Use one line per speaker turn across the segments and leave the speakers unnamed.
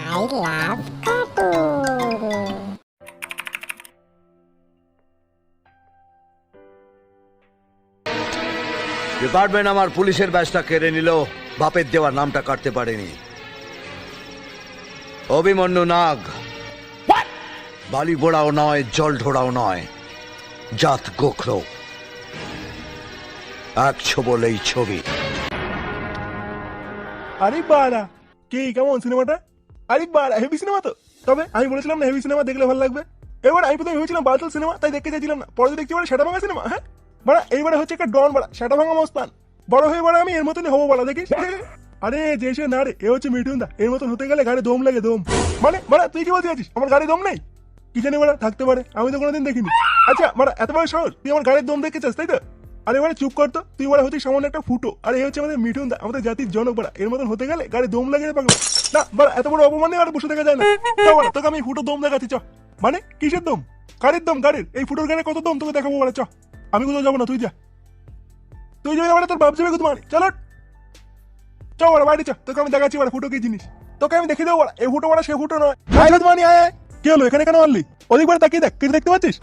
I love cartoon.
Department আমার পুলিশের ব্যাচটা কেড়ে নিল, বাপের দেওয়ার নামটা কাটতে পারেনি। অভিমন্যু নাগ বালি বোড়াও নয়, জল ঢোড়াও নয়, জাত গোখরো, এক ছবলেই ছবি।
আরে বাড়া, কে কেমন সিনেমাটা? আরে বাড়া, হেভি সিনেমা তো। তবে আমি বলেছিলাম না হেভি সিনেমা দেখলে ভালো লাগবে। এবার আমি প্রথমে ভেবেছিলাম বাদল সিনেমা, তাই দেখতে চাইছিলাম না। পরে দেখছি বাড়া সেটা ভাঙা সিনেমা। হ্যাঁ বাড়া, এইবারে হচ্ছে একটা ডন বাড়া, সেটা ভাঙা মস্তান। বড় হয়ে বাড়া আমি এর মতনই হবো বাড়া, দেখিস। আরে যে সে না রে, এ হচ্ছে মিঠুন দা। এর মতন হতে গেলে গাড়ি দম লাগে, দম। মানে বাড়া তুই কি বলতে চাচ্ছিস আমার গাড়ি দম নেই? কি জানি বাড়া, থাকতে পারে, আমি তো কোনোদিন দেখিনি। আচ্ছা বাড়া, এত বড় শহর তুই আমার গাড়ির দম দেখতে চাস, তাই তো? আরে বাড়া চুপ করতো, তুই বাড়া হচ্ছে সামান্য একটা ফুটো। আর এই হচ্ছে আমাদের মিঠুন দা, আমাদের জাতির জনক বাড়া। এর মতন হতে গেলে গাড়ি দম লাগে পাগল। না বাড়া, এত বড় অপমানে আর বসে দেখা যায় না। চ বাড়া, তোকে আমি ফুটো দম দেখাচ্ছি, চ। মানে কিসের দম? গাড়ির দম, গাড়ির। এই ফুটোর গাড়ি কত দম তোকে দেখাবো বাড়া, চ। আমি কোথাও যাবো না, তুই যা। তুই যাবি বাড়া, তোর বাপ যাবে কোথাও। চলো চ বাড়া, বাইরে চ, তোকে আমি দেখাচ্ছি বাড়া ফুটো কি জিনিস। তোকে আমি দেখে দেবো বাড়া, এই ফুটো বাড়া সে ফুটো নয়। আয় মানে আয় আয়। কি হলো, এখানে কেন আনলি? ওদিক বাড়া তাকিয়ে দেখ, কিছু দেখতে পাচ্ছিস?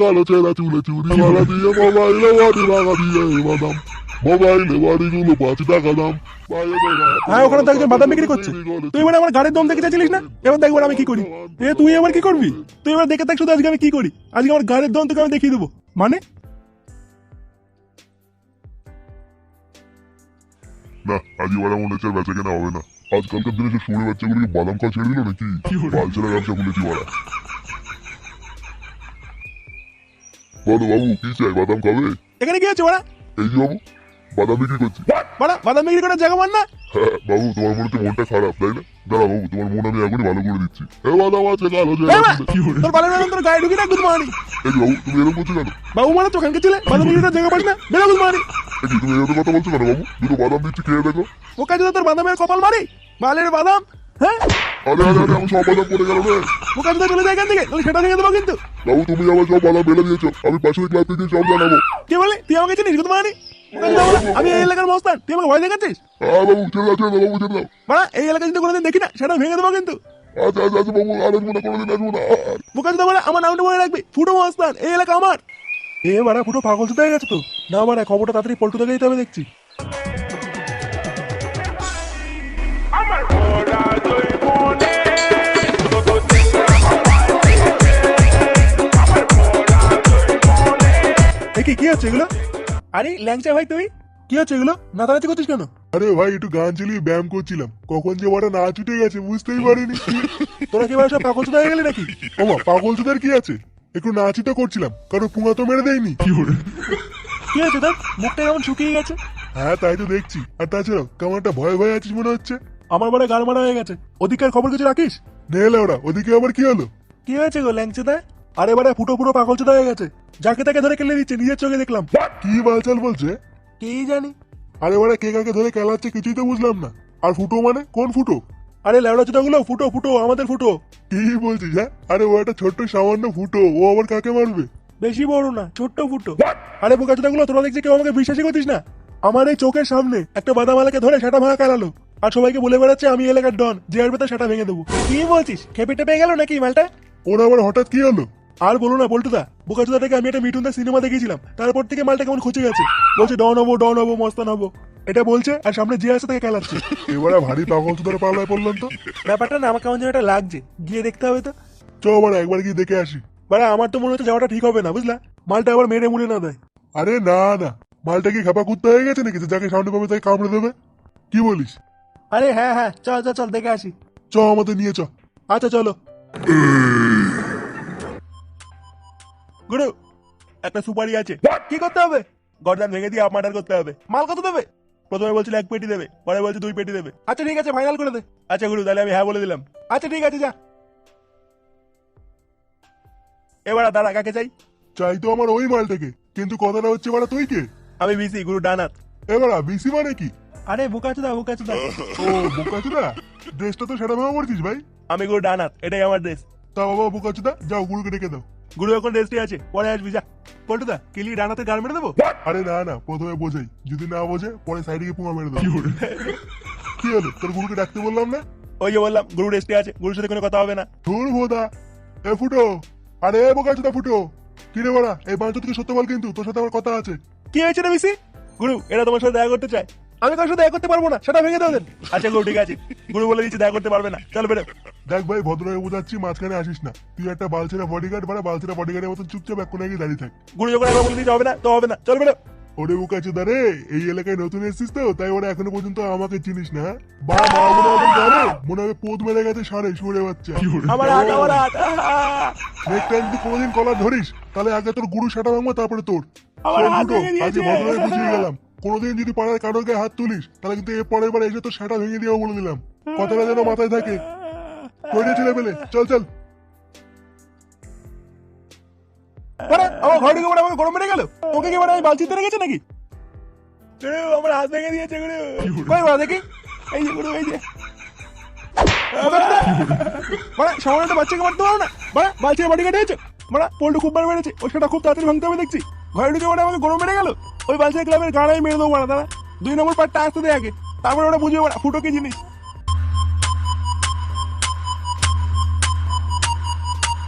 কালো চেরা চুলে চুরি মারা দিয়ে মোবাইলে বাড়ি লাগা দিয়ে বাদাম, মোবাইলে বাড়িগুলো 5 টাকা দাম।
হ্যাঁ, ওখানে তো একজন বাদাম বিক্রি করছে। তুই এবার আমার গাড়ির দম দেখে চাইছিলিস না? এবার দেখবার আমি কি করি। তুই এবার কি করবি? তুই এবার দেখে দেখ শুধু আজকে আমি কি করি। আজকে আমার গাড়ির দম তোকে আমি দেখিয়ে দেবো। মানে
না, আজ ওরা মনে হচ্ছে বেচা কেনা হবে না। আজকালকার দিনে যে শুনে বাচ্চাগুলোকে বাদাম খাওয়া ছেড়ে দিল নাকি? বালছেরা ব্যবসা খুলেছি ওরা। বলো বাবু, কি চাই? বাদাম খাবে?
এখানে কি আছে ওরা?
এই যে বাবু, বাদাম বিক্রি করছি।
বাড়া, বাদাম বিক্রি করার জায়গা মান না?
হ্যাঁ বাবু, তোমার মনে হচ্ছে মনটা খারাপ, তাই না? দাঁড়া বাবু, তোমার মন আমি এখনই ভালো করে দিচ্ছি। এ বাদাম আছে কালো চেরা চুলে।
তোর বালের বেতন তোর গায়ে ঢুকি না গুদ মারি।
এই যে বাবু, তুমি এরকম করছো কেন?
বাবু মানে চোখানকে ছেলে, বাদাম বিক্রি করার জায়গা পাস না, বেরো গুদ মারি।
এই যে তুমি এরকম কথা বলছো কেন বাবু? দুটো বাদাম দিচ্ছি, খেয়ে দেখো।
ও কাজে তোর বাদামের কপাল মারি, বালের বাদাম। হ্যাঁ
আরে আরে আরে, আমি সব বাদাম পড়ে গেল রে।
ও কাজে চলে যায় এখান থেকে, তাহলে সেটা ভেঙে দেবো কিন্তু।
বাবু, তুমি আমার সব বাদাম ফেলে দিয়েছো, আমি পাশের ক্লাব থেকে সব জানাবো।
কি বলে তুই আমাকে চিনিস গুদ মারি? আমি এই এলাকার মস্তান, তুই আমাকে ভয় দেখাচ্ছিস?
হ্যাঁ বাবু, ছেড়ে দাও ছেড়ে দাও বাবু, ছেড়ে দাও।
বাড়া, এই এলাকা যদি কোনোদিন দেখি না, সেটা ভেঙে দেবো কিন্তু।
আচ্ছা আচ্ছা আচ্ছা বাবু, আর আসবো না, কোনোদিন আসবো না।
বোকা যদি বলে আমার নামটা মনে রাখবি, ফুটো মস্তান, এই এলাকা আমার। এ বাড়া, ফুটো পাগল চুদা হয়ে গেছে তো। না বাড়া, খবরটা তাড়াতাড়ি পল্টু থেকে দিতে হবে দেখছি। কি হচ্ছে এগুলো? আরে ল্যাংচা ভাই, তুই কি হচ্ছে এগুলো? নাচানাচি করছিস কেন?
আরে ভাই, একটু গান চালিয়ে ব্যায়াম করছিলাম, কখন যে বড় নাচ উঠে গেছে বুঝতেই পারিনি।
তোরা কি সব পাগল চুদা হয়ে গেলি নাকি?
ওমা, পাগল চোদার কি আছে? একটু নাচই তো করছিলাম, কারো পুঙা তো মেরে দেয়নি।
কি হয়েছে তোর? মুখটা কেমন শুকিয়ে গেছে।
হ্যাঁ তাই তো দেখছি। আর তাছাড়াও কেমন একটা ভয় ভয় আছিস মনে হচ্ছে।
আমার বাড়ি গাড় মারা হয়ে গেছে। ওদিককার খবর কিছু রাখিস?
নেলে ওরা, ওদিকে আবার কি হলো?
কি হয়েছে গো ল্যাংচাদা? আরে বাড়া, ফুটো পুরো পাগল চোদা হয়ে গেছে। যাকে তাকে ধরে কেলে দিচ্ছে, নিজের চোখে দেখলাম।
কি বালচাল বলছে?
কি জানি।
আরে ওরা কে কাকে ধরে খেলাচ্ছে কিছুই তো বুঝলাম না। আর ফুটো মানে কোন ফুটো?
আরে ল্যাবড়া চোদা গুলো, ফুটো ফুটো, আমাদের ফুটো।
কি বলছিস? হ্যাঁ, আরে ও একটা ছোট্ট সামান্য ফুটো, ও আবার কাকে মারবে?
বেশি বড় না, ছোট্ট ফুটো। আরে বোকা চোদা গুলো, তোরা দেখছি কেউ আমাকে বিশ্বাসই করছিস না। আমার এই চোখের সামনে একটা বাদামালাকে ধরে সেটা ভাঙা কালালো, আর সবাইকে বলে বেড়াচ্ছে আমি এলাকার ডন, যে আসবে তার সেটা ভেঙে দেবো। কি বলছিস? খেপে টেপে গেল নাকি মালটা?
ওর আবার হঠাৎ কি হলো?
আর বলো না পল্টুদা, বোকা চোদাটাকে আমি একটা মিঠুন দা সিনেমা দেখেছিলাম, তারপর থেকে মালটা কেমন খুঁজে গেছে। বলছে ডন হবো মস্তান হবো, এটা বলছে, আর সামনে যে আসে তাকে খেলাচ্ছে।
এবারে ভারী পাগল চোদার পাল্লায় পড়লাম তো।
ব্যাপারটা না আমার কেমন যেন একটা লাগছে, গিয়ে দেখতে হবে তো।
চ আবার একবার গিয়ে দেখে আসি।
বাড়া, আমার তো মনে হচ্ছে যাওয়াটা ঠিক হবে না, বুঝলা? মালটা আবার মেরে মুড়ে না দেয়।
আরে না না, মালটা কি খাপা কুত্তা হয়ে গেছে নাকি যে যাকে সামনে পাবে তাকে কামড়ে দেবে? কি বলিস?
আরে হ্যাঁ হ্যাঁ, চল চল চল, দেখে আসি।
চ আমাদের নিয়ে চ।
আচ্ছা চলো। গুরু, একটা সুপারি আছে। কি করতে হবে? গর্দান ভেঙে দিয়ে আপ মার্ডার করতে হবে। মাল কত দেবে? প্রথমে বলছিল 1 পেটি দেবে, পরে বলছে 2 পেটি দেবে। আচ্ছা ঠিক আছে, ফাইনাল করে দে। আচ্ছা গুরু, তাহলে আমি হ্যাঁ বলে দিলাম। আচ্ছা ঠিক আছে, যা। এবার দাঁড়া, কাকে চাই?
চাই তো আমার ওই মালটাকে, কিন্তু কথাটা হচ্ছে বাড়া তুই কে?
আমি বিসি, গুরু ডানাত।
এবার বিসি মানে কি?
আরে বোকাচোদা বোকাচোদা।
ও বোকাচোদা, ড্রেসটা তো সেটা ভাবে পড়ছিস ভাই।
আমি গুরু ডানাত, এটাই আমার ড্রেস।
তা বাবা বোকাচোদা, যাও গুরুকে ডেকে দাও।
গুরু এখন রেস্টে আছে, পরে আসবি, যা। পল্টুদা, কিলি ডানাতে গার মেরে দেবো?
আরে না না, প্রথমে বোঝাই, যদি না বোঝে পরে সাইডে গিয়ে পুঙা মেরে দাও। কি হলো, তোর গুরুকে ডাকতে বললাম না?
ওই যে বললাম গুরু রেস্টে আছে, গুরুর সাথে কোনো কথা হবে না।
ধুর ভোদা। এ ফুটো, আরে এ বোকা চোদা ফুটো, কি রে বড়া, এই বাঞ্চ থেকে সত্য বল, কিন্তু তোর সাথে আমার কথা আছে।
কি হয়েছে রে বিসি? গুরু এরা তোমার সাথে দেখা করতে চায়। আমি কারোর সাথে দেখা করতে পারবো না, সেটা ভেঙে দাও দেন। আচ্ছা গুরু ঠিক আছে, গুরু বলে দিচ্ছি দেখা করতে পারবে না, চল বেরো।
দেখ ভাই, ভদ্রভাবে বোঝাচ্ছি, মাঝখানে আসিস না। তুই একটা বালছেরা বডিগার্ড, মানে বালছেরা বডিগার্ডের মতন চুপচাপ এক কোণে গিয়ে দাঁড়িয়ে থাক।
গুরু যখন একবার বলে দিচ্ছে হবে না তো হবে না, চল বেরো।
ওরে বোকা চোদা রে, এই এলাকায় নতুন এসেছিস তো, তাই ওরা এখনো পর্যন্ত আমাকে চিনিস না। বা মা মনে হবে জানে, মনে হবে পোদ মেরে গেছে সারে সুরে বাচ্চা।
আমার হাত, আমার হাত,
নেক্সট টাইম যদি কোনোদিন কলার ধরিস, তাহলে আগে তোর গুরু সেটা ভাঙবো, তারপরে তোর।
আমার
শোন
হাত
ফুটো,
ভেঙে
আজকে
দিয়েছে।
ভদ্রভাবে বুঝিয়ে গেলাম, কোনোদিন যদি পাড়ার কারোর গায়ে হাত তুলিস, তাহলে কিন্তু এর পরের বার এসে তোর সেটা ভেঙে দিয়েও বলে দিলাম। কথাটা যেন মাথায় থাকে। তৈরি ছেলে পেলে, চল চল।
মানে আমার ঘর ঢুকে পড়ে আমাকে গরম মেরে গেল। তোকে কি মানে আমি বালচিতে রেখেছে নাকি? গুরু আমার হাত ভেঙে দিয়েছে গুরু। কই বড় দেখি, এই যে গুরু, এই যে। মানে সামান্য একটা বাচ্চাকে মারতে পারো না? মানে বালচির বাড়ি কাটে মানে পোল্টু খুব বার মেরেছে, ওই সেটা খুব তাড়াতাড়ি ভাঙতে হবে দেখছি। ঘরে ঢুকে মানে আমাকে গরম মেরে গেল। ওই বালচির ক্লাবের গাড়াই মেরে দেবো না দাদা। 2 নম্বর পার্টটা আসতে দে আগে, তারপরে ওরা বুঝবে ফুটো কি জিনিস।